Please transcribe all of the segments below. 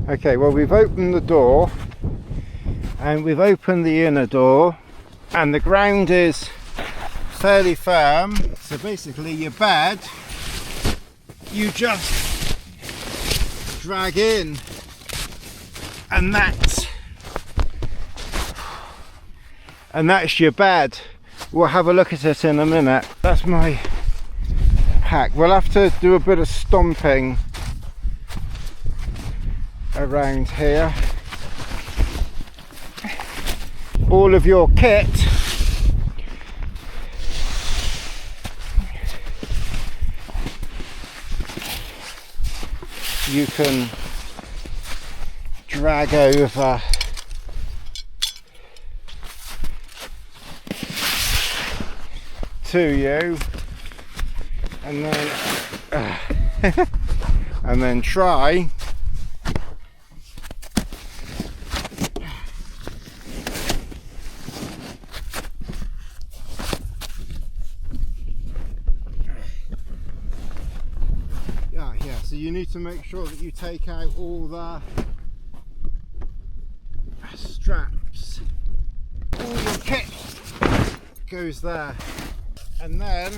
Okay, well, we've opened the door and we've opened the inner door and the ground is fairly firm, so basically your bed you just drag in, and that's your bed. We'll have a look at it in a minute. That's my pack. We'll have to do a bit of stomping around here. All of your kit you can drag over to you, and then and then try so you need to make sure that you take out all the straps. All your kit goes there, and then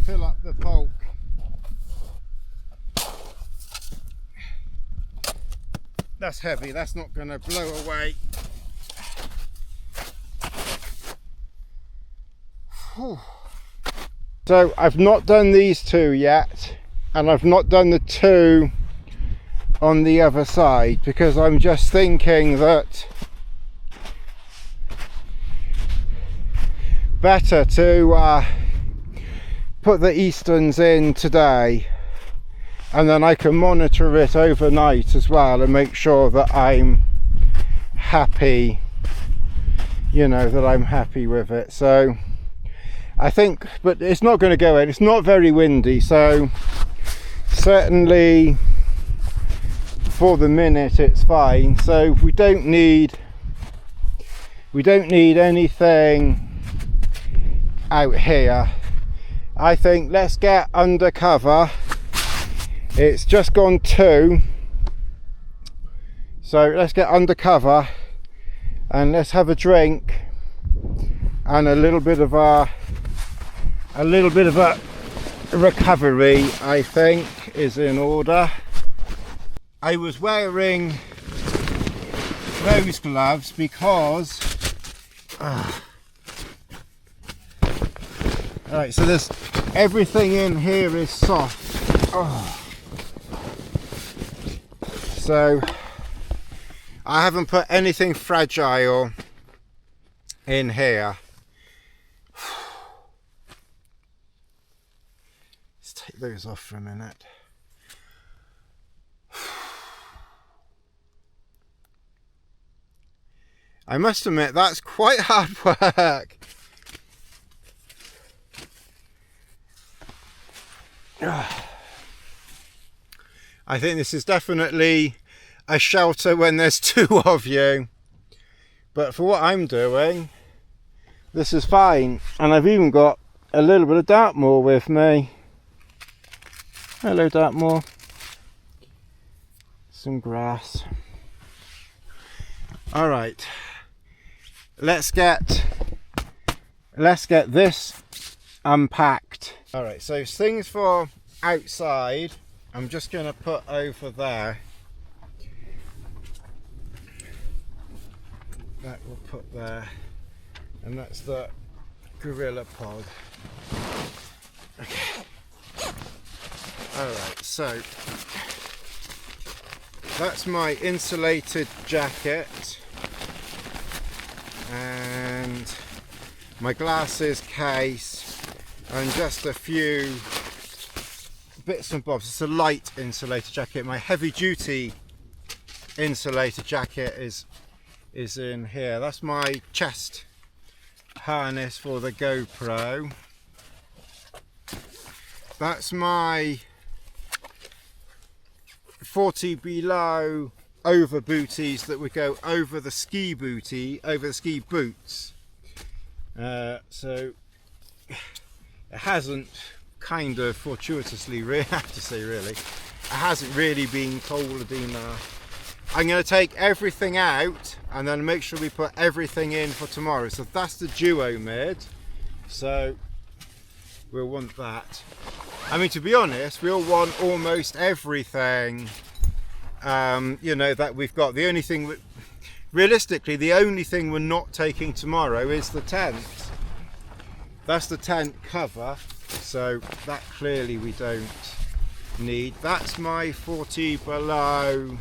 fill up the pulk. That's heavy, that's not going to blow away. So I've not done these two yet, and I've not done the two on the other side, because I'm just thinking that better to put the Easterns in today, and then I can monitor it overnight as well and make sure that I'm happy, you know, that I'm happy with it. So I think, but it's not going to go in. It's not very windy, so certainly for the minute it's fine. So we don't need anything out here. I think let's get under cover. It's just gone 2, so let's get under cover and let's have a drink, and a little bit of a recovery, I think, is in order. I was wearing those gloves because alright, so there's everything in here is soft. So I haven't put anything fragile in here. Let's take those off for a minute. I must admit, that's quite hard work. I think this is definitely a shelter when there's 2 of you, but for what I'm doing, this is fine. And I've even got a little bit of Dartmoor with me. Hello, Dartmoor. Some grass. All right, let's get this unpacked. All right, so things for outside I'm just going to put over there. That we'll put there, and that's the gorilla pod. Okay. Alright, so that's my insulated jacket and my glasses case and just a few bits and bobs. It's a light insulated jacket. My heavy duty insulated jacket is in here. That's my chest harness for the GoPro. That's my 40 below over booties that would go over the ski booty, over the ski boots. So it hasn't kind of fortuitously, I have to say really, it hasn't really been cold enough. I'm going to take everything out and then make sure we put everything in for tomorrow. So that's the duo mid, so we'll want that. I mean, to be honest, we'll want almost everything, you know, that we've got. The only thing, realistically, the only thing we're not taking tomorrow is the tent. That's the tent cover, so that clearly we don't need. That's my 40 below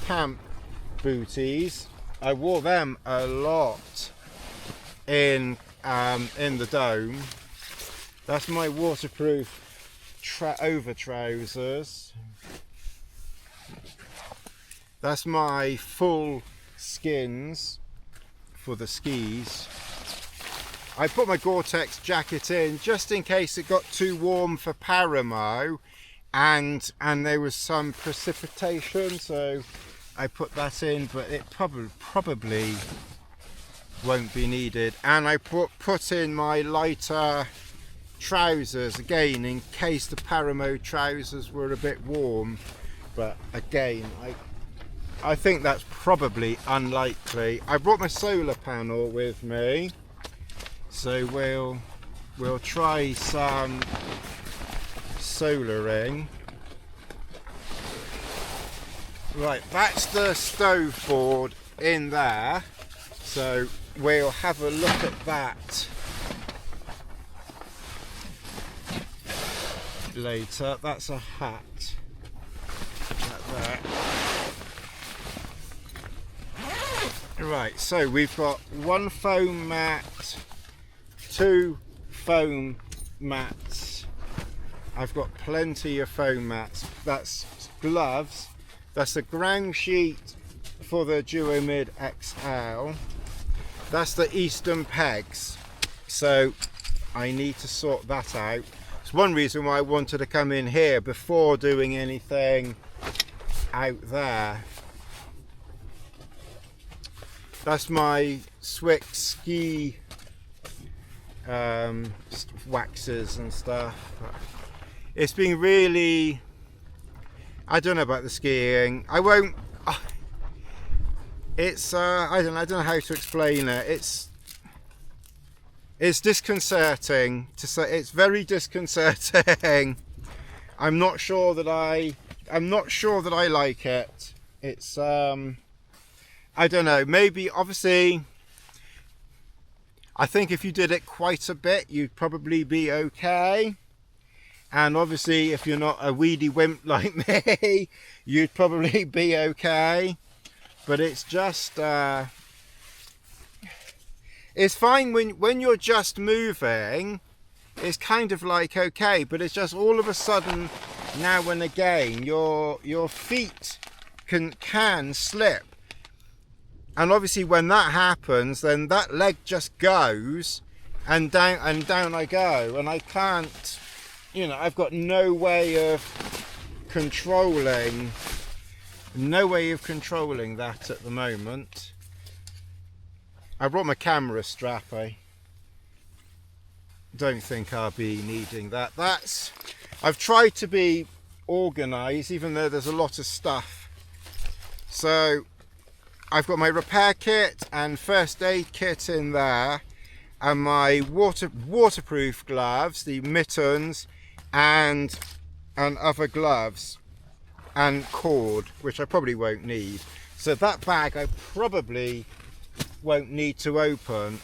camp booties. I wore them a lot in the dome. That's my waterproof over trousers. That's my full skins for the skis. I put my Gore-Tex jacket in just in case it got too warm for Paramo and there was some precipitation, so I put that in, but it probably won't be needed. And I put in my lighter trousers again in case the Paramo trousers were a bit warm, but again I think that's probably unlikely. I brought my solar panel with me, so we'll try some solaring. Right, that's the stove board in there, so we'll have a look at that later. That's a hat. Like that. Right, so we've got one foam mat, two foam mats. I've got plenty of foam mats. That's gloves. That's the ground sheet for the Duo Mid XL. That's the Eastern pegs. So I need to sort that out. It's one reason why I wanted to come in here before doing anything out there. That's my Swick ski waxes and stuff. It's been really, I don't know about the skiing. I won't. It's I don't know how to explain it. It's disconcerting to say. It's very disconcerting. I'm not sure that I like it. It's I don't know, maybe, obviously, I think if you did it quite a bit, you'd probably be okay. And obviously, if you're not a weedy wimp like me, you'd probably be okay. But it's just, it's fine when you're just moving, it's kind of like okay, but it's just all of a sudden, now and again, your feet can slip. And obviously when that happens, then that leg just goes and down I go, and I can't, you know, I've got no way of controlling that at the moment. I brought my camera strap. I don't think I'll be needing that. I've tried to be organized even though there's a lot of stuff. So I've got my repair kit and first aid kit in there, and my waterproof gloves, the mittens, and other gloves, and cord, which I probably won't need. So that bag I probably won't need to open,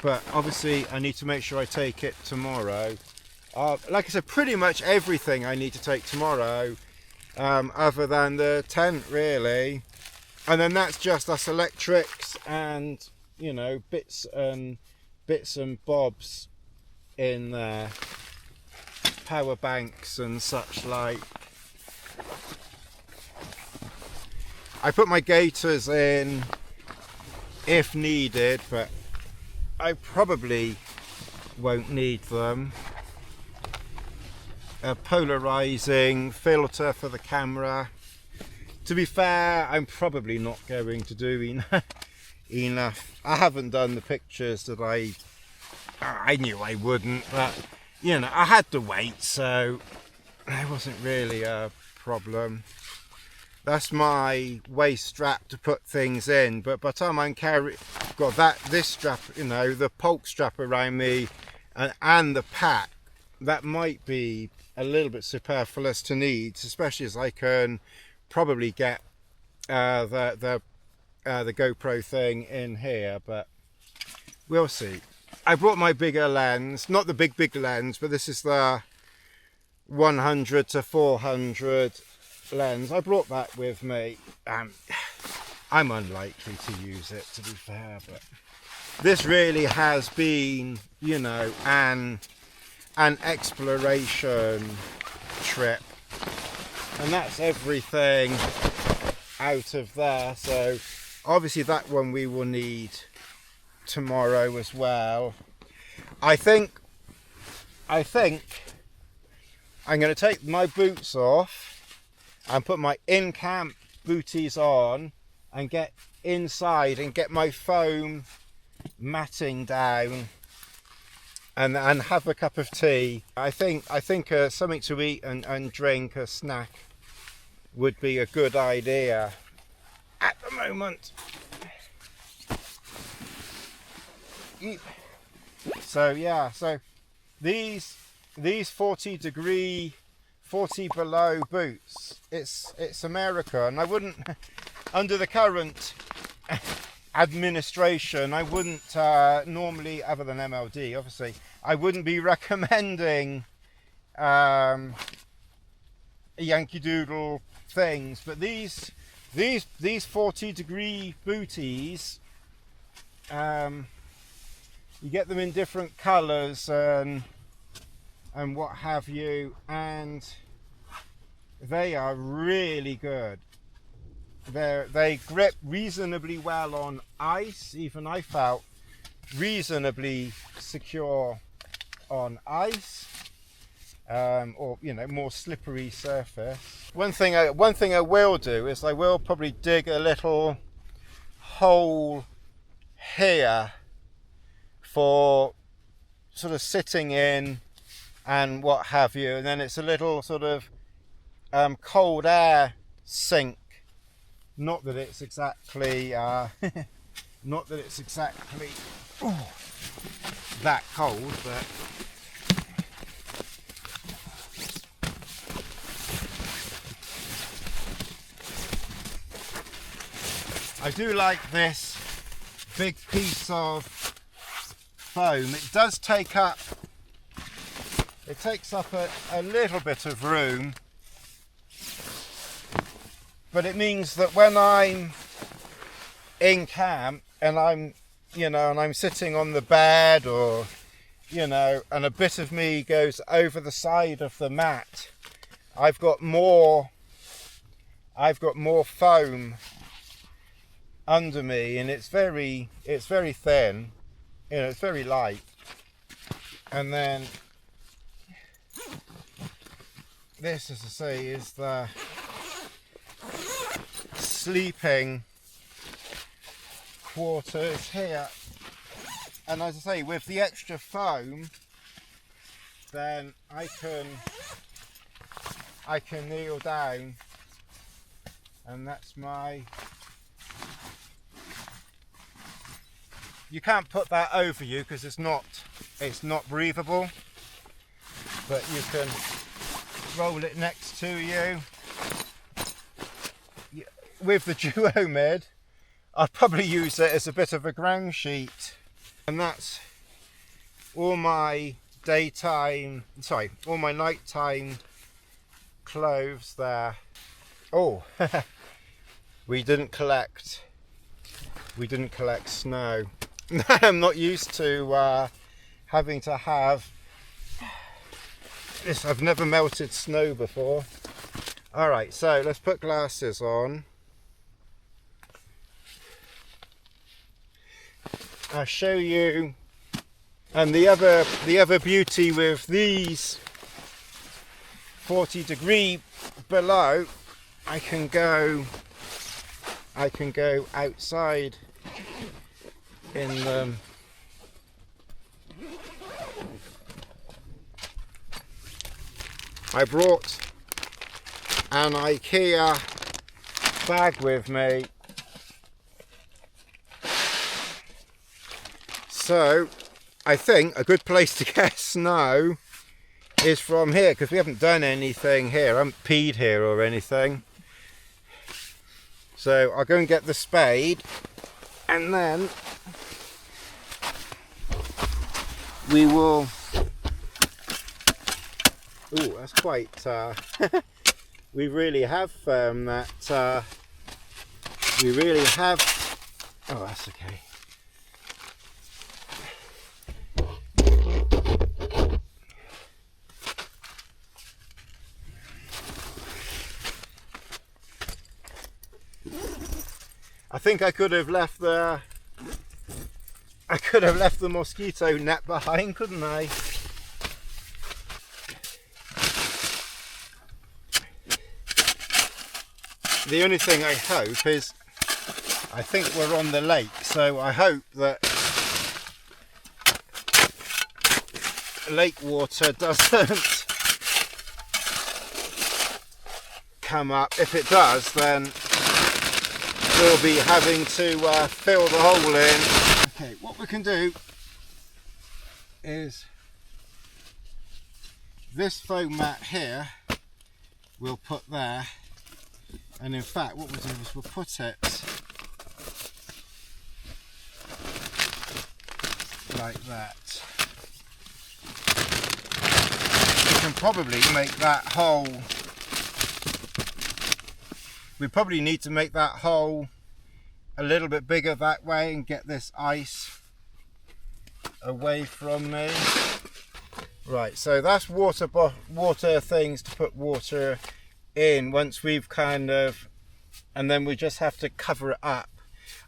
but obviously I need to make sure I take it tomorrow. Like I said, pretty much everything I need to take tomorrow, other than the tent really. And then that's just us electrics and, you know, bits and bobs in there, power banks and such like. I put my gaiters in if needed, but I probably won't need them. A polarizing filter for the camera. To be fair, I'm probably not going to do enough. I haven't done the pictures that I knew I wouldn't, but you know, I had the weight, so it wasn't really a problem. That's my waist strap to put things in, but by the time I'm got this strap, you know, the pulk strap around me and the pack, that might be a little bit superfluous to need, especially as I can probably get the GoPro thing in here, but we'll see. I brought my bigger lens, not the big lens, but this is the 100 to 400 lens. I brought that with me. I'm unlikely to use it, to be fair, but this really has been, you know, an exploration trip, and that's everything out of there. So obviously that one we will need tomorrow as well. I think I'm going to take my boots off and put my in-camp booties on and get inside and get my foam matting down and have a cup of tea. I think something to eat and drink, a snack, would be a good idea at the moment. So yeah, so these 40 below boots, it's America, and I wouldn't, under the current administration, I wouldn't normally, other than MLD obviously, I wouldn't be recommending Yankee Doodle things, but these 40 booties, you get them in different colors and what have you, and they are really good. They grip reasonably well on ice. Even I felt reasonably secure on ice, or you know, more slippery surface. One thing I will do is I will probably dig a little hole here for sort of sitting in and what have you, and then it's a little sort of cold air sink. Not that it's exactly that cold, but I do like this big piece of foam. It does take up, it takes up a little bit of room, but it means that when I'm in camp and I'm, you know, and I'm sitting on the bed, or, you know, and a bit of me goes over the side of the mat, I've got more foam under me, and it's very thin, you know, it's very light. And then this, as I say, is the sleeping quarters here, and as I say, with the extra foam, then I can kneel down, and that's my, you can't put that over you because it's not breathable, but you can roll it next to you. With the Duo Mid, I'd probably use it as a bit of a ground sheet, and that's all my all my nighttime clothes there. Oh, we didn't collect snow. I'm not used to having to have this. I've never melted snow before. All right, so let's put glasses on. I'll show you, and the other beauty with these 40 below, I can go outside in them. I brought an IKEA bag with me, so I think a good place to get snow is from here, because we haven't done anything here. I haven't peed here or anything. So I'll go and get the spade, and then we will... Oh, that's quite... we really have that... we really have... Oh, that's okay. I think I could have left the mosquito net behind, couldn't I? The only thing I hope is, I think we're on the lake, so I hope that lake water doesn't come up. If it does, then we'll be having to fill the hole in. Okay, what we can do is this foam mat here we'll put there, and in fact what we'll do is we'll put it like that. We can probably make that hole, we probably need to make that hole a little bit bigger that way and get this ice away from me. Right, so that's water things to put water in once we've kind of, and then we just have to cover it up.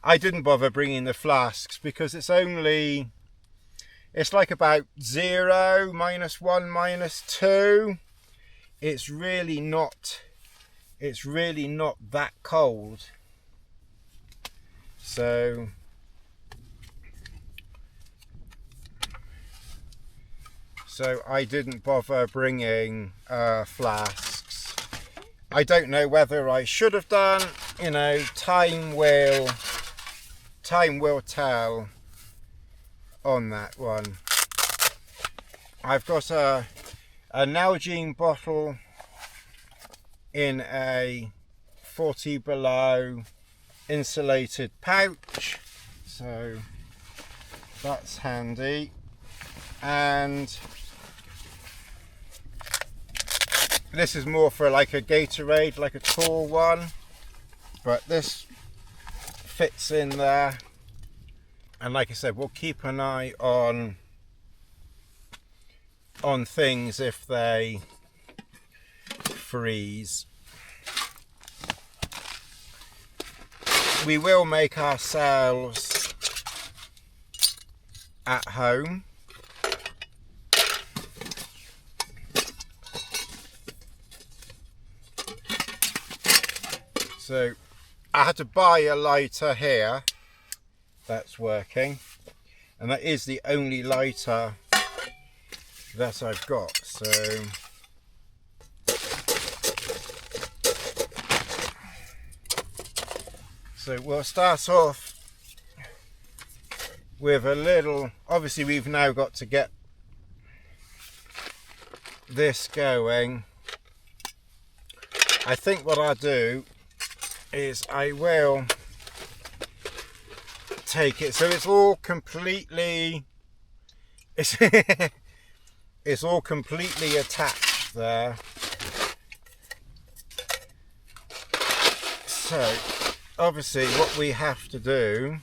I didn't bother bringing the flasks because it's only, it's like about 0, -1, -2. It's really not that cold. So I didn't bother bringing flasks. I don't know whether I should have done, you know, time will tell on that one. I've got a Nalgene bottle in a 40 below insulated pouch, so that's handy. And this is more for like a Gatorade, like a tall one, but this fits in there. And like I said, we'll keep an eye on things if they freeze. We will make ourselves at home. So I had to buy a lighter here that's working, and that is the only lighter that I've got. So we'll start off with a little, obviously we've now got to get this going. I think what I'll do is I will take it so it's all completely it's all completely attached there. So obviously what we have to do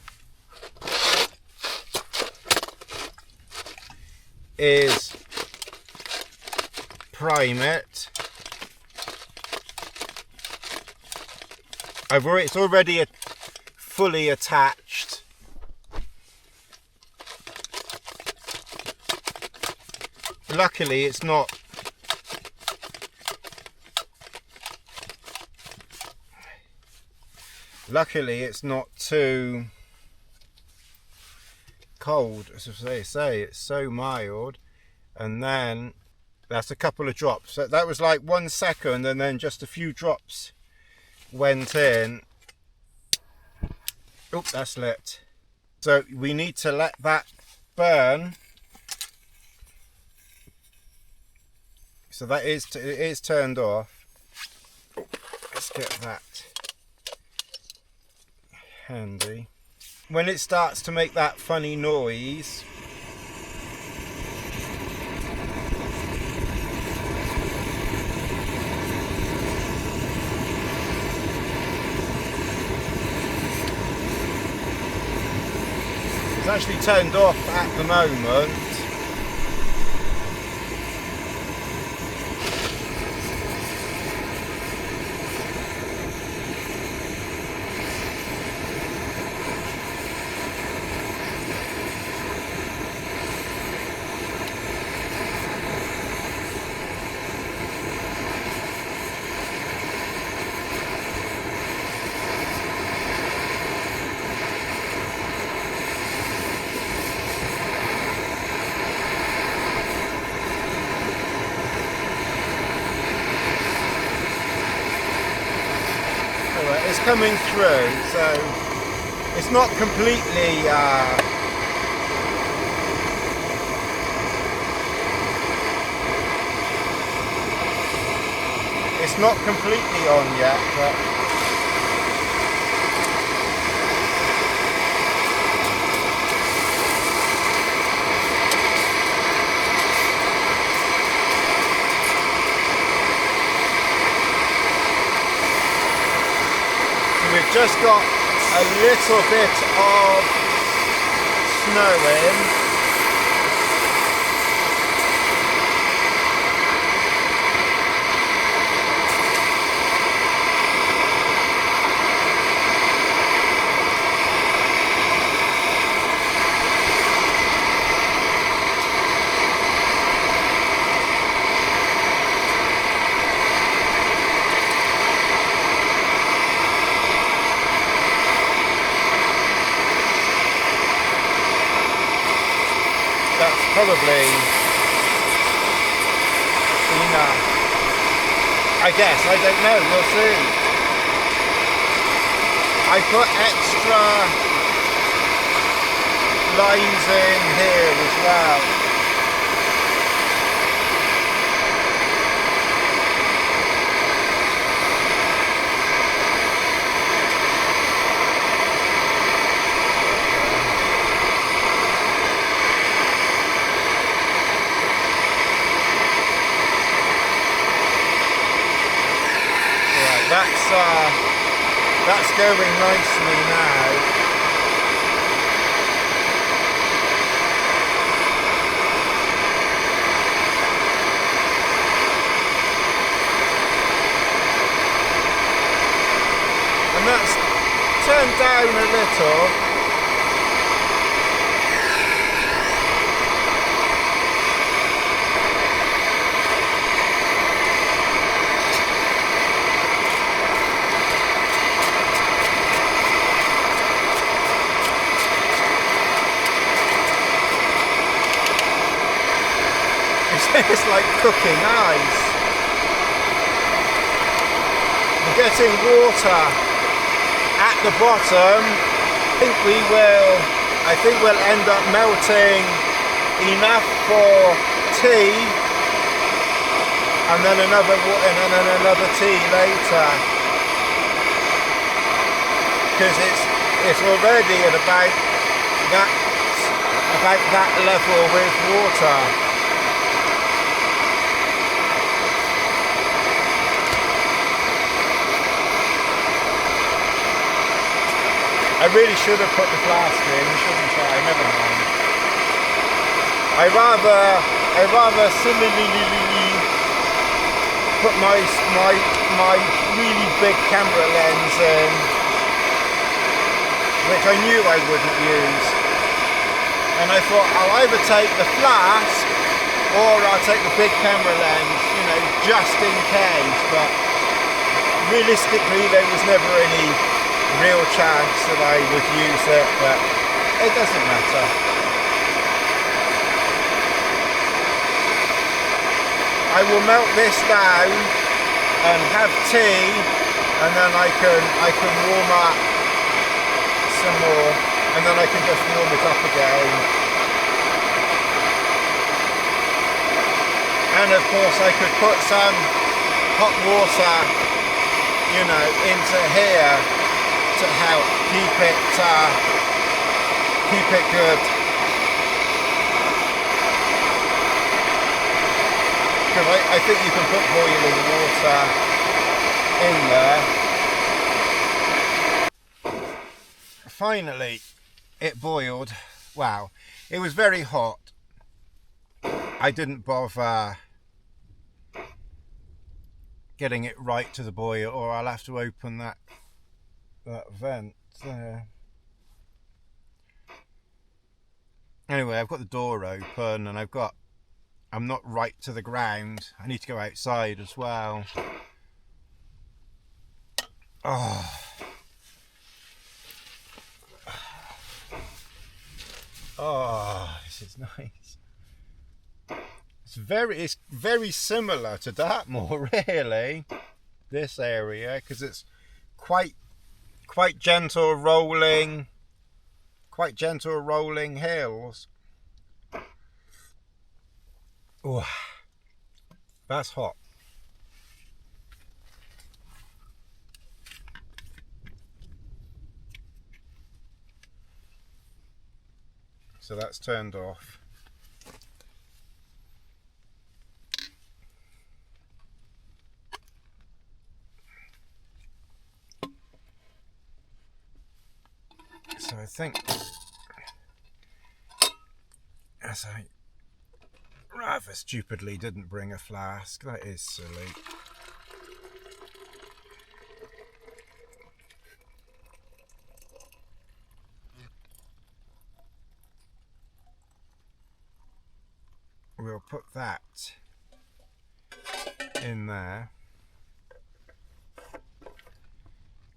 is prime it. It's already fully attached. Luckily it's not too cold, as they say. It's so mild. And then That's a couple of drops. So that was like 1 second, and then just a few drops went in. Oop, that's lit. So we need to let that burn. So that is it is turned off. Let's get that handy. When it starts to make that funny noise, it's actually turned off at the moment. It's coming through, so it's not completely on yet, but we've just got a little bit of snow in. Probably enough, I guess. I don't know, we'll see. I put extra lines in here as well. That's going nicely now. And that's turned down a little. It's like cooking ice. We're getting water at the bottom. I think we'll end up melting enough for tea, and then another tea later, because it's already at about that level with water. I really should have put the flask in, shouldn't I? Never mind. I rather similarly put my really big camera lens in, which I knew I wouldn't use. And I thought I'll either take the flask or I'll take the big camera lens, you know, just in case. But realistically, there was never any real chance that I would use it, but it doesn't matter. I will melt this down and have tea, and then I can warm up some more, and then I can just warm it up again. And of course I could put some hot water, you know, into here to help keep it good. Because I think you can put boiling water in there. Finally, it boiled. Wow, it was very hot. I didn't bother getting it right to the boil, or I'll have to open that vent there. Anyway, I've got the door open, and I'm not right to the ground. I need to go outside as well. Oh, this is nice. It's very similar to Dartmoor, really. This area, because it's quite gentle rolling hills. Oh, that's hot. So that's turned off. So I think, as I rather stupidly didn't bring a flask, that is silly. We'll put that in there.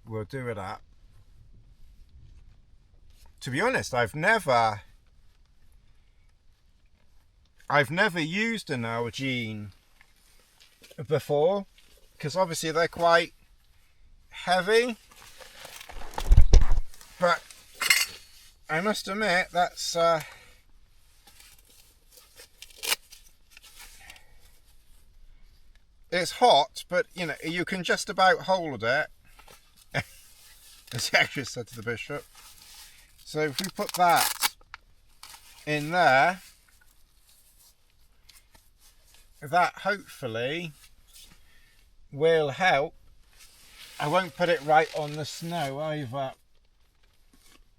We'll do it up. To be honest, I've never used an Aiguille before, because obviously they're quite heavy, but I must admit that's it's hot, but you know, you can just about hold it, as he actually said to the bishop. So if we put that in there, that hopefully will help. I won't put it right on the snow either.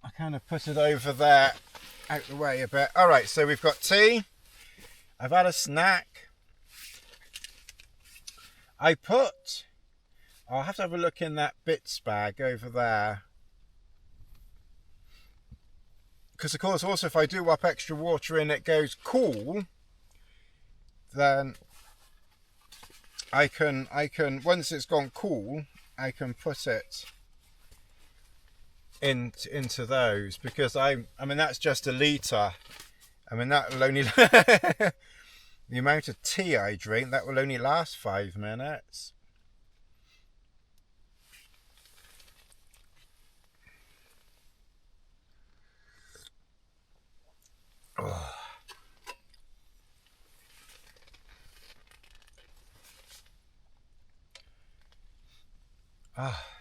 I kind of put it over there, out the way a bit. All right, so we've got tea. I've had a snack. I'll have to have a look in that bits bag over there. Because of course also if I do up extra water in it goes cool, then I can once it's gone cool, I can put it into those, because I mean that's just a litre. I mean that will only the amount of tea I drink, that will only last 5 minutes. Oh.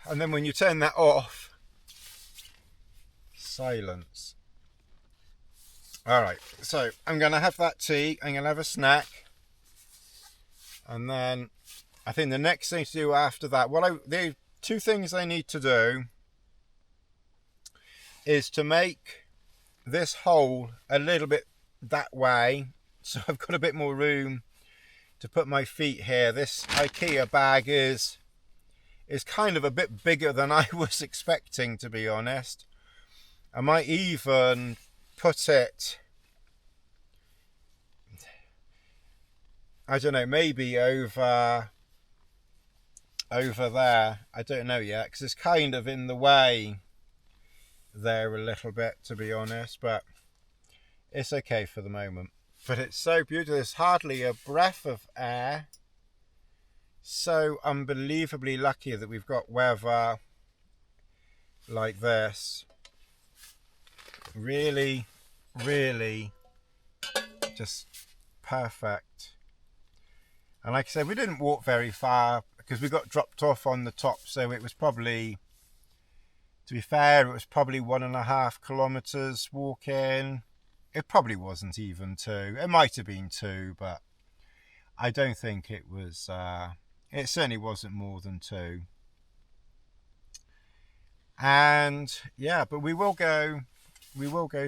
And then when you turn that off, silence. Alright, so I'm going to have that tea, I'm going to have a snack, and then I think the next thing to do after that, the 2 things I need to do is to make this hole a little bit that way, so I've got a bit more room to put my feet here. This IKEA bag is kind of a bit bigger than I was expecting, to be honest. I might even put it, I don't know, maybe over there. I don't know yet, because it's kind of in the way there a little bit, to be honest, but it's okay for the moment. But it's so beautiful. There's hardly a breath of air. So unbelievably lucky that we've got weather like this. Really, really just perfect. And like I said, we didn't walk very far because we got dropped off on the top, so it was probably, to be fair, it was probably 1.5 kilometers walking. It probably wasn't even 2. It might have been 2, but I don't think it was, it certainly wasn't more than 2. And yeah, but we will go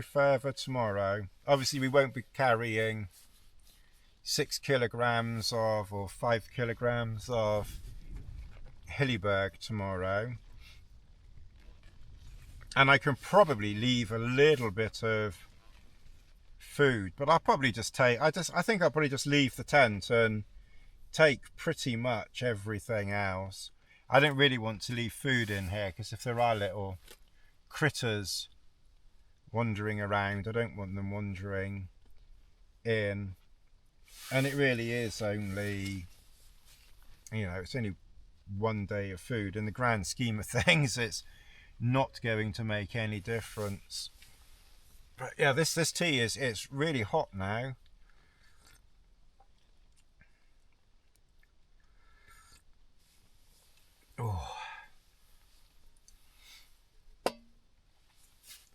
further tomorrow. Obviously we won't be carrying 6 kilograms of, or 5 kilograms of Hilleberg tomorrow. And I can probably leave a little bit of food, but I'll probably just take, I think I'll probably just leave the tent and take pretty much everything else. I don't really want to leave food in here because if there are little critters wandering around, I don't want them wandering in. And it really is only, you know, it's only 1 day of food. In the grand scheme of things, it's not going to make any difference. But yeah, this tea it's really hot now. Oh,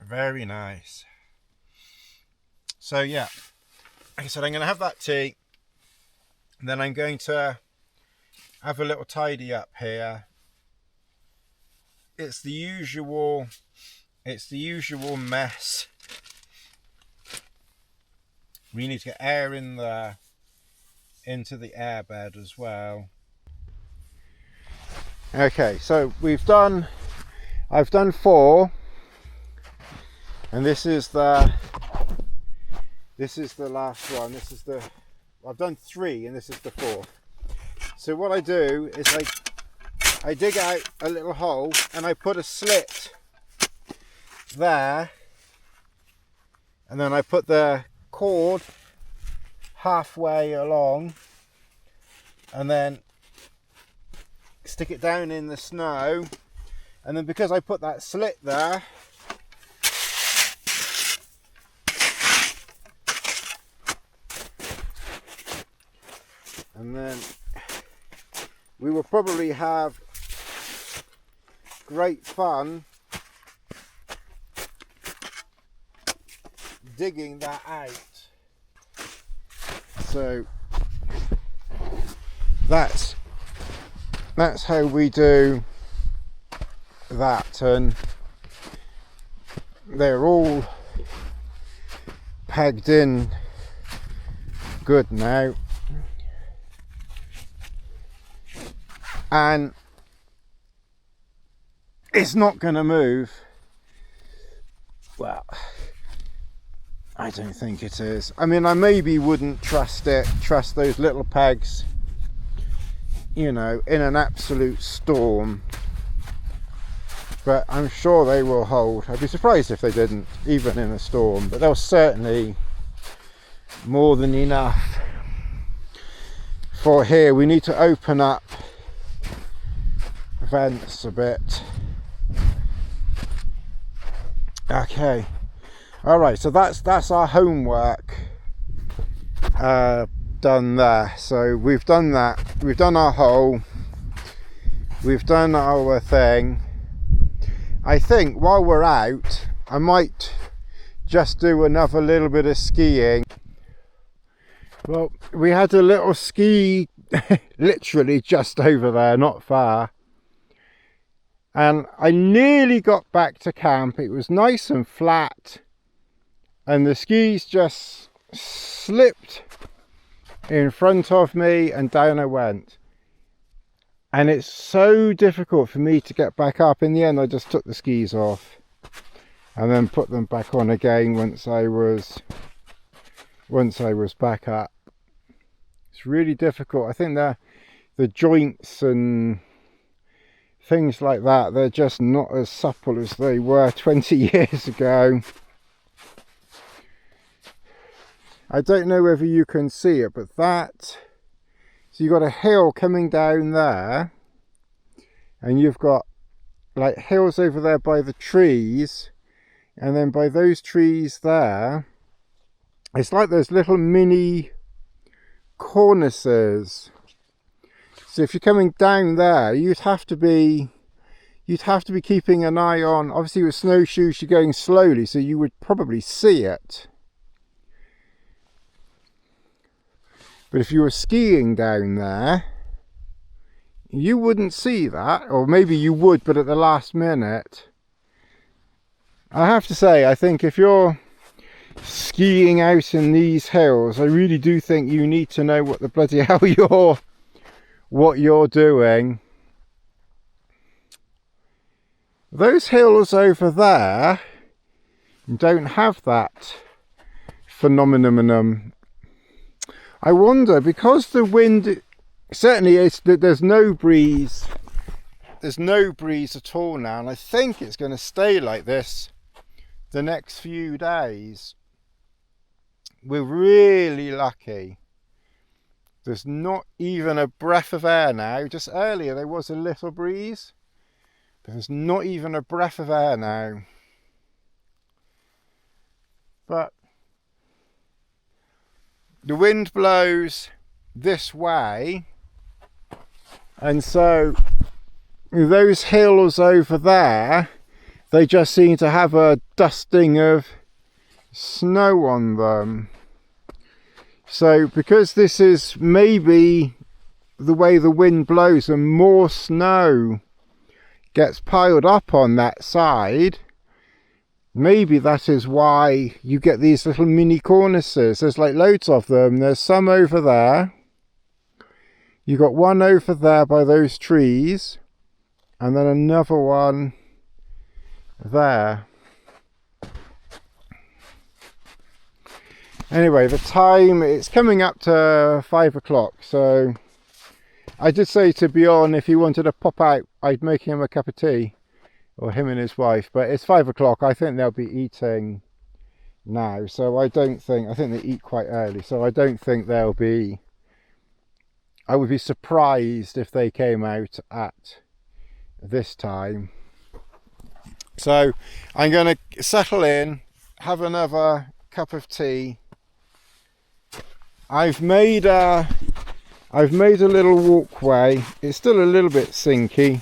very nice. So yeah, like I said, I'm going to have that tea, and then I'm going to have a little tidy up here. It's the usual mess. We need to get air in there, into the airbed as well. Okay, so I've done 4, and this is the last one. I've done 3, and this is the 4th. So what I do is I dig out a little hole and I put a slit there, and then I put the cord halfway along, and then stick it down in the snow. And then because I put that slit there, and then we will probably have great fun digging that out. So that's how we do that, and they're all pegged in good now, and it's not going to move. Well, I don't think it is. I mean, I maybe wouldn't trust those little pegs, you know, in an absolute storm, but I'm sure they will hold. I'd be surprised if they didn't, even in a storm, but they'll certainly more than enough for here. We need to open up vents a bit. Okay, all right, so that's our homework done there. So we've done that, we've done our hole, we've done our thing. I think while we're out, I might just do another little bit of skiing. Well, we had a little ski literally just over there, not far, and I nearly got back to camp. It was nice and flat, and the skis just slipped in front of me and down I went. And it's so difficult for me to get back up. In the end, I just took the skis off and then put them back on again once I was back up. It's really difficult. I think the joints and things like that, they're just not as supple as they were 20 years ago. I don't know whether you can see it, but that, so you've got a hill coming down there, and you've got like hills over there by the trees, and then by those trees there, it's like there's little mini cornices. So if you're coming down there, you'd have to be keeping an eye on, obviously with snowshoes you're going slowly, so you would probably see it. But if you were skiing down there, you wouldn't see that, or maybe you would, but at the last minute. I have to say, I think if you're skiing out in these hills, I really do think you need to know what the bloody hell what you're doing. Those hills over there don't have that phenomenon. I wonder, because the wind certainly is, there's no breeze at all now, and I think it's going to stay like this the next few days. We're really lucky. There's not even a breath of air now. Just earlier there was a little breeze, but there's not even a breath of air now. But the wind blows this way, and so those hills over there, they just seem to have a dusting of snow on them. So because this is maybe the way the wind blows and more snow gets piled up on that side, maybe that is why you get these little mini cornices. There's like loads of them. There's some over there. You got one over there by those trees, and then another one there. Anyway, the time, it's coming up to 5 o'clock, so I did say to Bjorn if he wanted to pop out, I'd make him a cup of tea, or him and his wife, but it's 5 o'clock. I think they'll be eating now, so I think they eat quite early, so I don't think they'll be, I would be surprised if they came out at this time. So I'm going to settle in, have another cup of tea. I've made a little walkway. It's still a little bit sinky,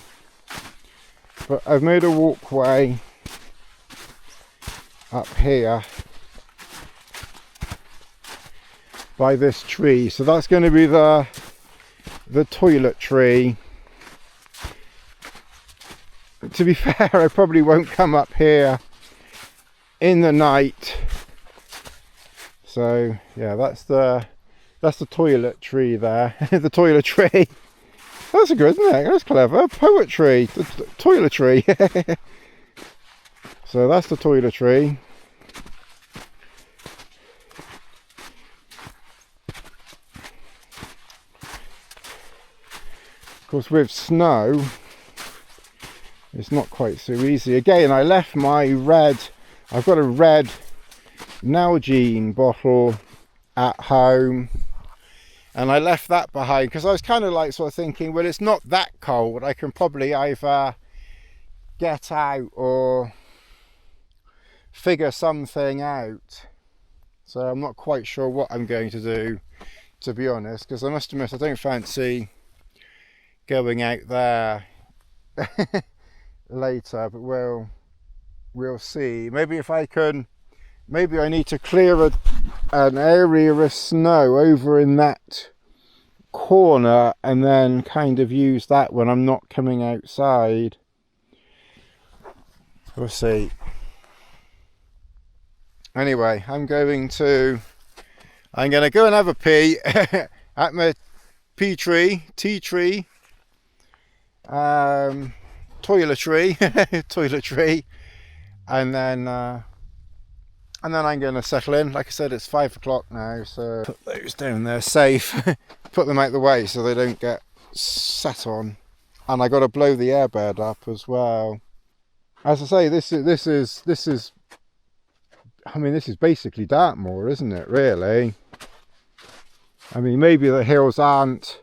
but I've made a walkway up here by this tree. So that's going to be the toilet tree. To be fair, I probably won't come up here in the night. So yeah, that's the toilet tree there. The toilet tree. That's a good, isn't it? That's clever. Poetry. The toilet tree. So that's the toilet tree. Of course, with snow, it's not quite so easy. Again, I left my red, I've got a red Nalgene bottle at home, and I left that behind because I was kind of like sort of thinking, well, it's not that cold, I can probably either get out or figure something out. So I'm not quite sure what I'm going to do, to be honest, because I must admit I don't fancy going out there later, but we'll see. Maybe if I can, maybe I need to clear an area of snow over in that corner and then kind of use that when I'm not coming outside. We'll see. Anyway, I'm going to go and have a pee at my tea tree, toiletry, and then I'm going to settle in. Like I said, it's 5 o'clock now, so put those down there safe. Put them out the way so they don't get sat on. And I got to blow the airbed up as well. As I say, this is I mean, this is basically Dartmoor, isn't it, really? I mean, maybe the hills aren't,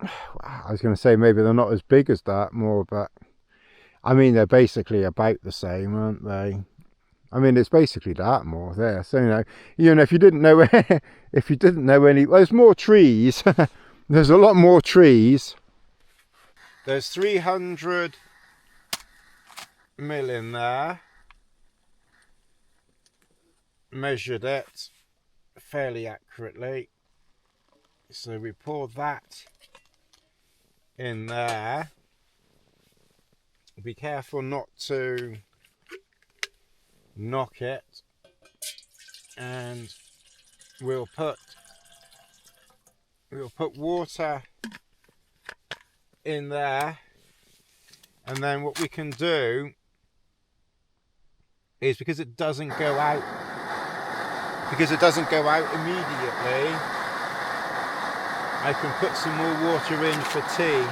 I was going to say maybe they're not as big as Dartmoor, but I mean they're basically about the same, aren't they? I mean, it's basically Dartmoor there. So you know, if you didn't know, if you didn't know any, well, there's more trees. There's a lot more trees. There's 300 mil in there. Measured it fairly accurately. So we pour that in there. Be careful not to knock it, and we'll put water in there, and then what we can do is, because it doesn't go out immediately, I can put some more water in for tea.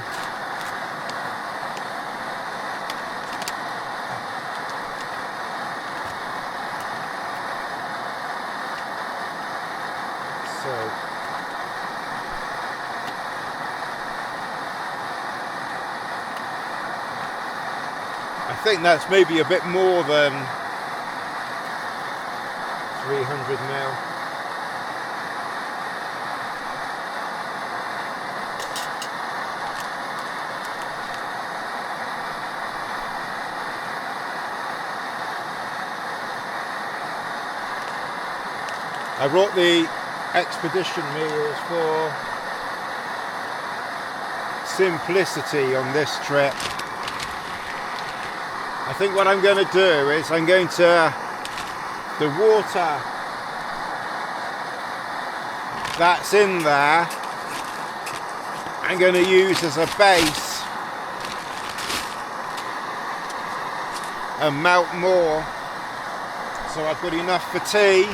I think that's maybe a bit more than 300 mil. I brought the Expedition meals for simplicity on this trip. I think what I'm going to do is I'm going to, the water that's in there, I'm going to use as a base and melt more, so I've got enough for tea.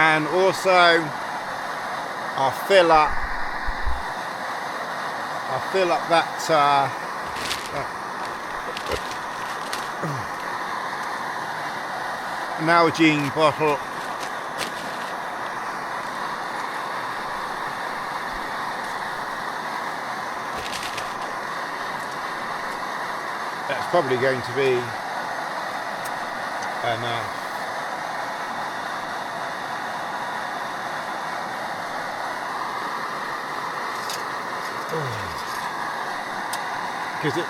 And also I'll fill up that Nalgene bottle. That's probably going to be enough. Because it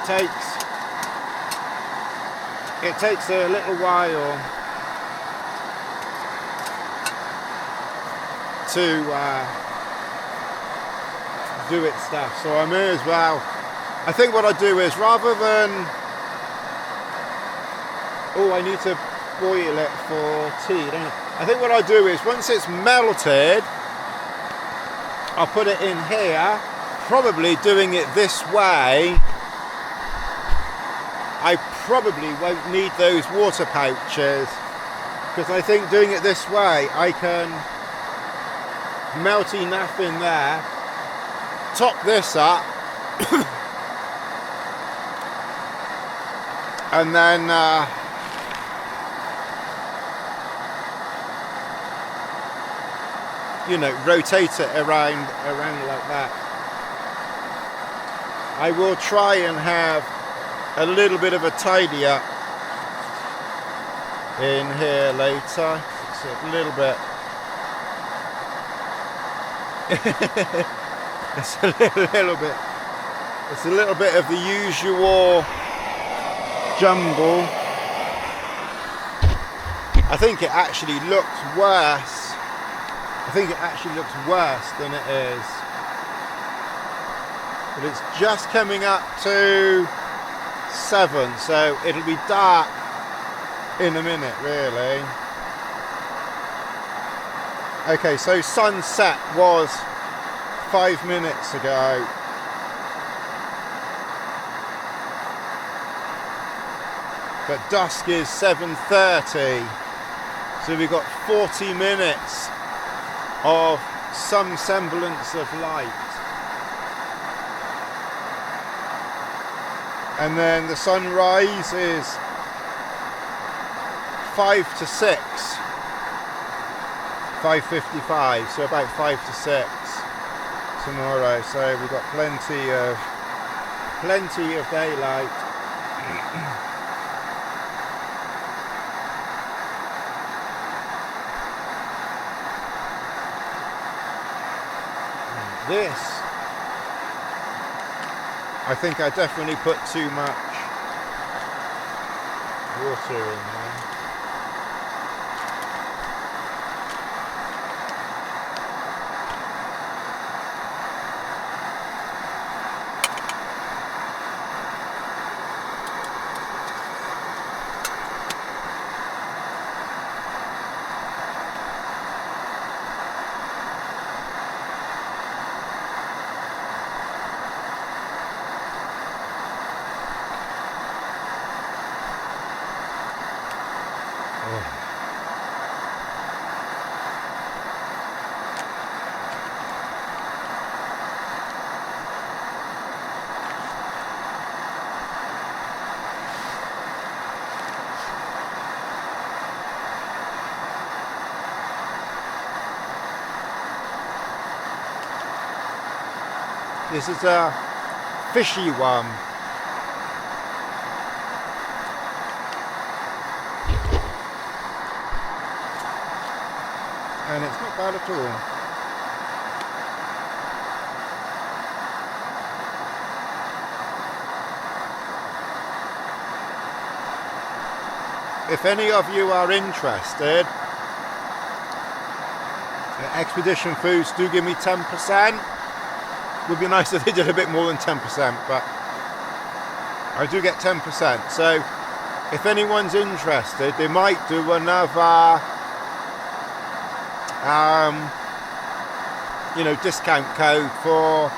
takes a little while to do its stuff, so I may as well. I think what I do is, rather than, I need to boil it for tea, don't I think what I do is, once it's melted, I'll put it in here. Probably doing it this way, I probably won't need those water pouches, because I think doing it this way I can melt enough in there, top this up and then rotate it around like that. I will try and have a little bit of a tidy up in here later. It's a little bit it's a little bit of the usual jumble. I think it actually looks worse. Than it is. But it's just coming up to 7, so it'll be dark in a minute, really. Okay, so sunset was 5 minutes ago. But dusk is 7:30, so we've got 40 minutes of some semblance of light. And then the sunrise is 5 to 6, 5:55, so about 5 to 6 tomorrow. So we've got plenty of daylight. This, I think I definitely put too much water in there. This is a fishy one. And it's not bad at all. If any of you are interested, Expedition Foods do give me 10%. Would be nice if they did a bit more than 10%, but I do get 10%. So if anyone's interested, they might do another discount code for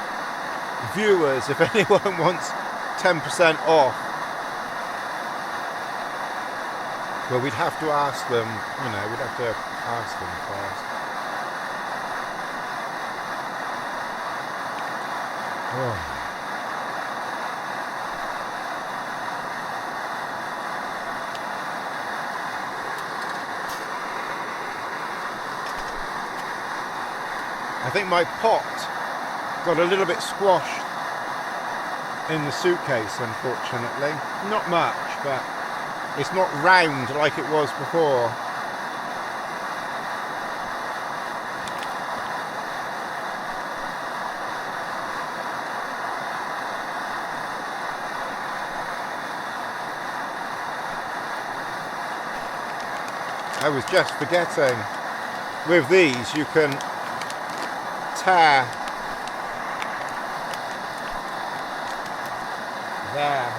viewers if anyone wants 10% off. Well, we'd have to ask them, we'd have to ask them first. Oh. I think my pot got a little bit squashed in the suitcase, unfortunately. Not much, but it's not round like it was before. I was just forgetting, with these you can tear there.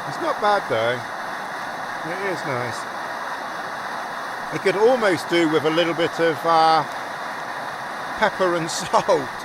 It's not bad though, it is nice. I could almost do with a little bit of pepper and salt.